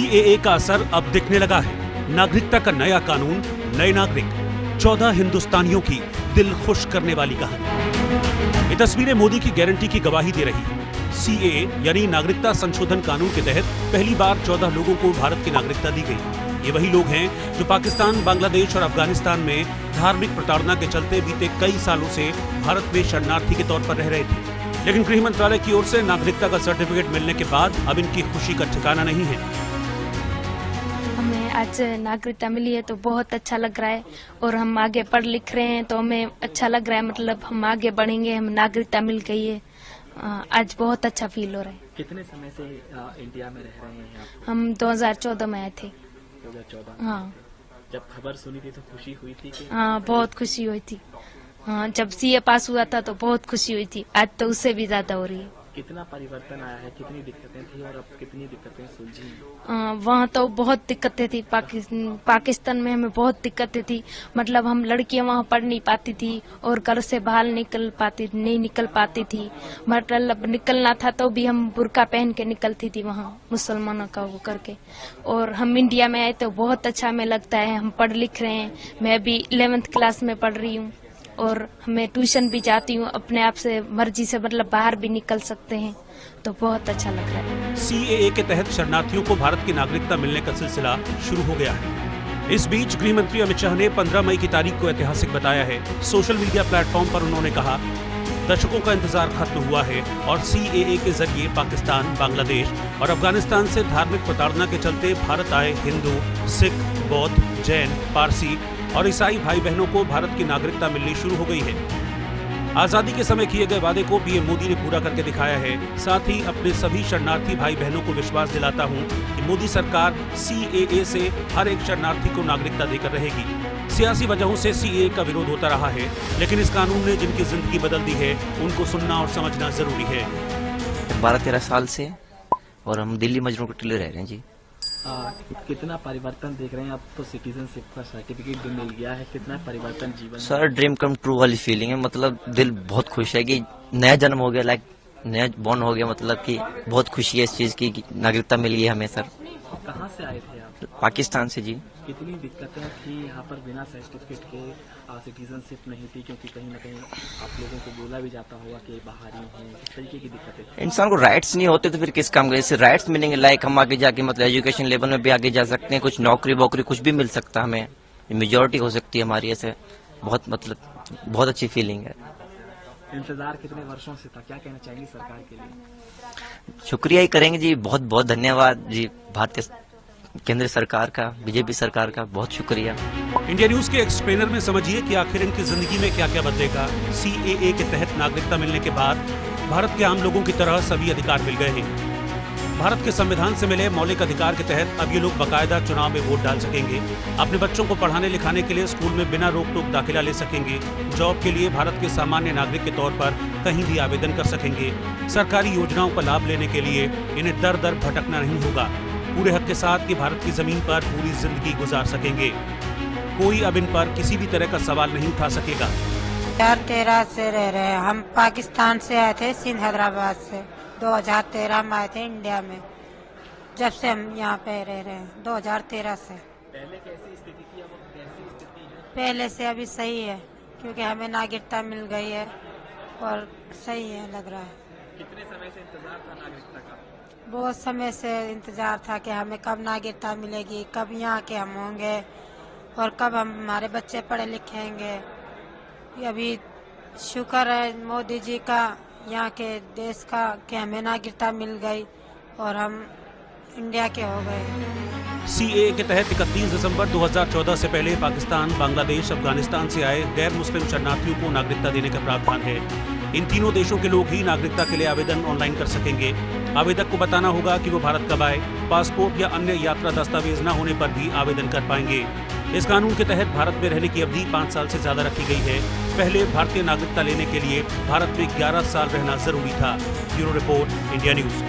CAA का असर अब दिखने लगा है। नागरिकता का नया कानून, नए नागरिक, 14 हिंदुस्तानियों की दिल खुश करने वाली कहानी। ये तस्वीरें मोदी की गारंटी की गवाही दे रही है। सीएए यानी नागरिकता संशोधन कानून के तहत पहली बार 14 लोगों को भारत की नागरिकता दी गई। ये वही लोग हैं जो पाकिस्तान, बांग्लादेश और अफगानिस्तान में धार्मिक प्रताड़ना के चलते बीते कई सालों से भारत में शरणार्थी के तौर पर रह रहे थे। लेकिन गृह मंत्रालय की ओर से नागरिकता का सर्टिफिकेट मिलने के बाद अब इनकी खुशी का ठिकाना नहीं है। हमें आज नागरिकता मिली है तो बहुत अच्छा लग रहा है और हम आगे पढ़ लिख रहे हैं तो हमें अच्छा लग रहा है। मतलब हम आगे बढ़ेंगे, हम नागरिकता मिल गई है। आज बहुत अच्छा फील हो रहा है। कितने समय से इंडिया में रह रहे हैं आप? हम 2014 में आए थे। 2014? हाँ। जब खबर सुनी थी तो खुशी हुई थी कि? हाँ, बहुत खुशी हुई थी। हाँ, जब सीए पास हुआ था तो बहुत खुशी हुई थी। आज तो उससे भी ज्यादा हो रही है। कितना परिवर्तन आया है, कितनी दिक्कतें थी और अब कितनी दिक्कतें सुलझी? वहाँ तो बहुत दिक्कतें थी। पाकिस्तान में हमें बहुत दिक्कतें थी। मतलब हम लड़कियां वहाँ पढ़ नहीं पाती थी और घर से बाहर नहीं निकल पाती थी। मतलब निकलना था तो भी हम बुर्का पहन के निकलती थी वहाँ, मुसलमानों का वो करके। और हम इंडिया में आए तो बहुत अच्छा हमें लगता है। हम पढ़ लिख रहे हैं। मैं अभी 11th क्लास में पढ़ रही हूँ और मैं ट्यूशन भी जाती हूँ। अपने आप से मर्जी से मतलब बाहर भी निकल सकते हैं तो बहुत अच्छा लग रहा है। सीएए के तहत शरणार्थियों को भारत की नागरिकता मिलने का सिलसिला शुरू हो गया है। इस बीच गृह मंत्री अमित शाह ने 15 मई की तारीख को ऐतिहासिक बताया है। सोशल मीडिया प्लेटफॉर्म पर उन्होंने कहा, दशकों का इंतजार खत्म हुआ है और सीएए के जरिए पाकिस्तान, बांग्लादेश और अफगानिस्तान से धार्मिक प्रताड़ना के चलते भारत आए हिंदू, सिख, बौद्ध, जैन, पारसी और ईसाई भाई बहनों को भारत की नागरिकता मिलनी शुरू हो गई है। आजादी के समय किए गए वादे को पीएम मोदी ने पूरा करके दिखाया है। साथ ही अपने सभी शरणार्थी भाई बहनों को विश्वास दिलाता हूं कि मोदी सरकार सीएए से हर एक शरणार्थी को नागरिकता देकर रहेगी। सियासी वजहों से सीएए का विरोध होता रहा है, लेकिन इस कानून ने जिनकी जिंदगी बदल दी है उनको सुनना और समझना जरूरी है। 12-13 साल से और हम दिल्ली मजनू के टिले रह रहे हैं जी। कितना परिवर्तन देख रहे हैं? अब तो सिटीजनशिप का सर्टिफिकेट भी मिल गया है। कितना परिवर्तन जीवन? सर, ड्रीम कम ट्रू वाली फीलिंग है। मतलब दिल बहुत खुश है कि नया जन्म हो गया, लाइक नया बॉर्न हो गया। मतलब कि बहुत खुशी है इस चीज की, नागरिकता मिल गई हमें। सर, कहाँ से आए थे आप? पाकिस्तान से जी। कितनी दिक्कतें थी यहाँ पर? बिना सर्टिफिकेट के सिटीजनशिप नहीं थी, क्योंकि कहीं ना कहीं आप लोगों को बोला भी जाता होगा कि बाहरी हैं, इस तरीके की दिक्कतें। इंसान को राइट्स नहीं होते तो फिर किस काम के? राइट्स मिलेंगे, लाइक हम आगे जाके मतलब एजुकेशन लेवल में भी आगे जा सकते हैं, कुछ नौकरी वोकरी कुछ भी मिल सकता है हमें, मेजोरिटी हो सकती है हमारी। ऐसे बहुत अच्छी फीलिंग है। इंतजार कितने वर्षों से था? क्या कहना चाहेंगे सरकार के लिए? शुक्रिया ही करेंगे जी। बहुत बहुत धन्यवाद जी भारतीय केंद्र सरकार का, बीजेपी सरकार का बहुत शुक्रिया। इंडिया न्यूज के एक्सप्लेनर में समझिए कि आखिर इनकी जिंदगी में क्या क्या बदलेगा। सीएए के तहत नागरिकता मिलने के बाद भारत के आम लोगों की तरह सभी अधिकार मिल गए हैं। भारत के संविधान से मिले मौलिक अधिकार के तहत अब ये लोग बाकायदा चुनाव में वोट डाल सकेंगे। अपने बच्चों को पढ़ाने लिखाने के लिए स्कूल में बिना रोक टोक दाखिला ले सकेंगे। जॉब के लिए भारत के सामान्य नागरिक के तौर पर कहीं भी आवेदन कर सकेंगे। सरकारी योजनाओं का लाभ लेने के लिए इन्हें दर दर भटकना नहीं होगा। पूरे हक के साथ कि भारत की जमीन पर पूरी जिंदगी गुजार सकेंगे। कोई अब इन पर किसी भी तरह का सवाल नहीं उठा सकेगा। 2013 से रह रहे हैं। हम पाकिस्तान से आए थे, सिंध हैदराबाद से। 2013 में आए थे इंडिया में। जब से हम यहाँ पे रह रहे हैं 2013 से। पहले कैसी स्थिति थी, अब कैसी स्थिति है? पहले से अभी सही है, क्योंकि हमें नागरिकता मिल गई है और सही है लग रहा है। कितने समय से इंतजार था नागरिकता का? बहुत समय से इंतजार था कि हमें कब नागरिकता मिलेगी, कब यहाँ के हम होंगे और कब हमारे बच्चे पढ़े लिखेंगे। अभी शुक्र है मोदी जी का, यहाँ के देश का, कि हमें नागरिकता मिल गई और हम इंडिया के हो गए। सीएए के तहत 31 दिसंबर 2014 से पहले पाकिस्तान, बांग्लादेश, अफगानिस्तान से आए गैर मुस्लिम शरणार्थियों को नागरिकता देने का प्रावधान है। इन तीनों देशों के लोग ही नागरिकता के लिए आवेदन ऑनलाइन कर सकेंगे। आवेदक को बताना होगा कि वो भारत कब आए। पासपोर्ट या अन्य यात्रा दस्तावेज न होने पर भी आवेदन कर पाएंगे। इस कानून के तहत भारत में रहने की अवधि 5 साल से ज्यादा रखी गई है। पहले भारतीय नागरिकता लेने के लिए भारत में 11 साल रहना जरूरी था। Bureau report, India news.